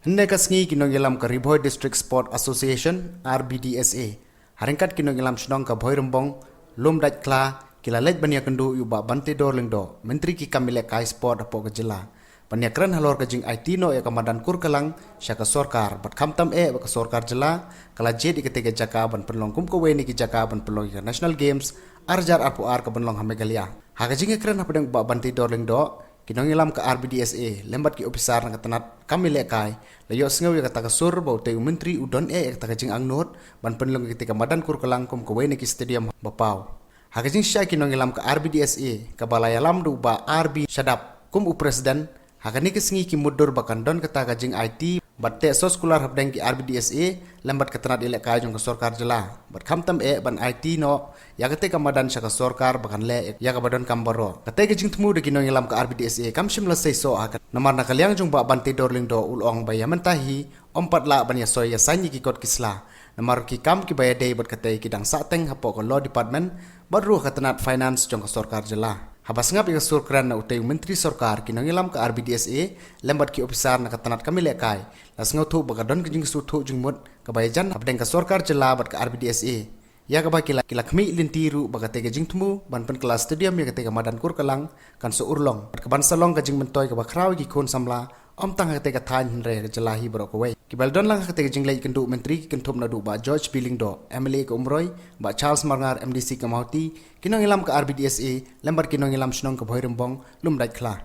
Hende kasngi kinong ilam ka Riboy District Sport Association RBDSA. Haringkat kinong ilam sinong ka Boy Rembong lum dat kla kilalet bania kendu yu ba bante dor lengdo menteri ki kamile kai sport apo ke jela. Bania kran halor ka jing IT no ya kamadan kur kalang syaka sorkar bat kamtam ba ka sorkar jela kala je di ketega jaka ban penlong kum ko weni ki jaka ban penlong ka National Games arjar apu ar ka benlong hamegalia. Haka jing kran hapadang ba bante dor lengdo kinong ilam ke RBDSA lembat ki opisar na katanat kami lekai layo sengaw ya kata kasur bau te menteri udon kata kajing angnot ban penlong ketika madan kur kelangkum ke wene ki stadium bapau hakajing sya kinong ilam ke RBDSA ke balaya lam du ba RB Shadap kum u presiden hakani kesengi ki mudur bakan don kata kajing IT bat te sos kular habdeng ki RBDSA lembat katanat lekai jong ke sorkar jela bat kamtam ban IT no ya ketika madan syaka sorkar bakan le ya kabadon kambaro ketika jing temu de kinong ilam ke RBDSA kam shimla sei so akan namar na kalyang jong ba bante dorling do ulong baya mentahi ompat la ban ya soy ya sanyi ki kot kisla namar ki kam ki baya dei bat katai kidang sateng hapo ko law department baru katanat finance jong ke sorkar jela habas ngap ya surkran na utay menteri sorkar kinong ilam ke RBDSA lembat ki opisar na katanat kami lekai las ngau bakadon kijing sutu jing mut kabayajan habdeng ke sorkar jela bat ke RBDSA ya kaba kila kmi lintiru bagate gajing tumu ban pen kelas stadium ya ketika madan kur kalang kan so urlong keban salong gajing mentoy ke bakraw ki kon samla om tang ketika thain re jelahi bro ko wei ki baldon lang ketika gajing lei kendu menteri kentum na du ba George Billingdo MLA ke Umroy ba Charles Marngar MDC ke Mauti kinong ilam ke RBDSA lembar kinong ilam snong ke Boy Rembong lum dai khla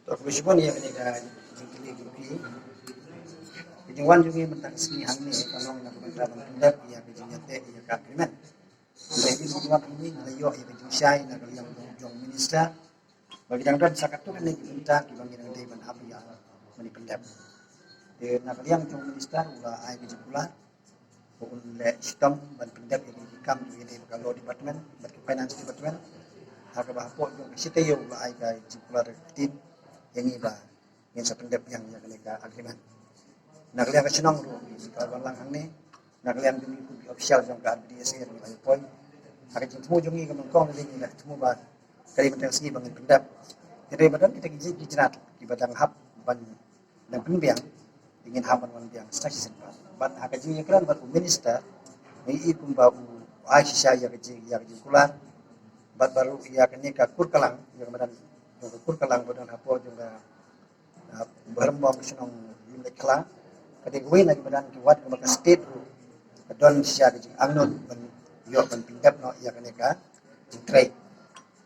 to kushbon ya ketika jingkili grupi Jingwan juga mentak sini hang ni kalau nak berada pendap ia berjingate ia agreement. Jadi jingwan ini layo ia berjingshai nak yang jong minister bagi dangdan sakat tu kan lagi mentak bagi dangdan ban abia mani pendap. De nak yang jong minister ulah ai bijukula pun le sistem ban pendap yang dikam di kalau department bagi finance department harga bahpo jong site yo ulah ai ga jikula tim yang iba yang sependap yang ka agreement. Naklian ke senang ru kalau lang hang ni naklian demi official jong ka RBDSA ni ai poi hak temu jongi ke mengkong ni lah temu ba kali mentang segi bangun pendap jadi badan kita gizi gijerat di badang hab ban dan penbiang ingin haban wan biang stasi sempat ban hak jingi kran bat minister ni pun bau Aisyah ya ke kulan bat baru ia kini ka kurkalang yang badan jong kurkalang badan hapo jong berembang senang limit kala ketika gue lagi badan kuat ke state don sia ke angnon ban yo ban pindap no ya kaneka trade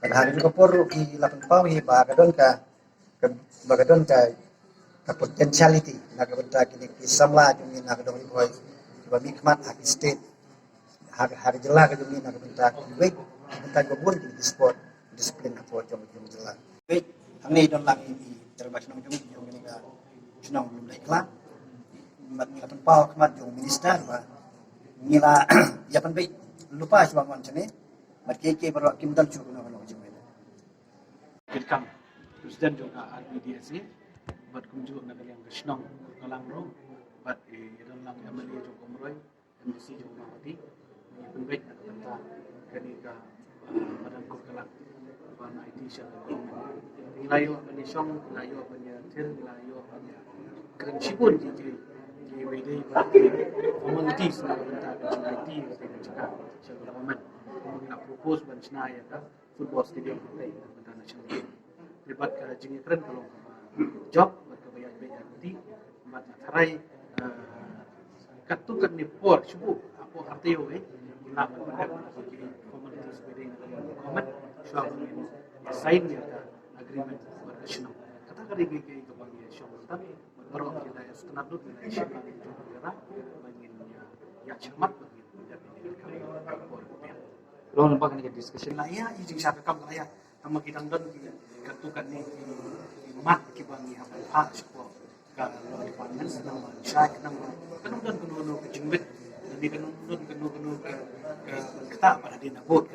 dan hari juga por ki lapan pau hi ba ka don ka potentiality na ka benda kini ki samla jumi na ka don boy ba mikmat ak state hari jela ka jumi na ka benda ki wek benda go bun di sport disiplin apa jom jela wek hamni don lang ini terbas nang jumi ni ka senang belum ikhlas mila penpau kemat jong minister ba mila ya penbai lupa sebab macam ni mereka baru kimdal cukup nak kalau macam ni welcome presiden juga RBDSA buat kunjung nak yang kesenang kalang ro buat dalam MLA juga Umroy MDC juga Mauti ni penbai nak tentang kenika badan kur kalang ban IT syariah layo bani song layo bani til layo bani keren sibun di wede communities na benda IT kita cakap secara government nak propose ban senaya ka football stadium kita benda national game libat ka jingi keren kalau job berkebayang bayar nanti mat tharai katukan ni por subuh apa artiyo nak benda communities wede government so sign dia agreement national kata kali ke bagi syawatan baru kita setengah dulu kita isyarat untuk negara bagi ya cermat bagi lo nampak ni discussion lah ya ini satu kam lah ya sama kita don katukan ni mat ki bagi apa hak support kalau di parlimen sedang syai nama kan don kuno ke jimbet jadi kan don kuno ke kita pada dia nak vote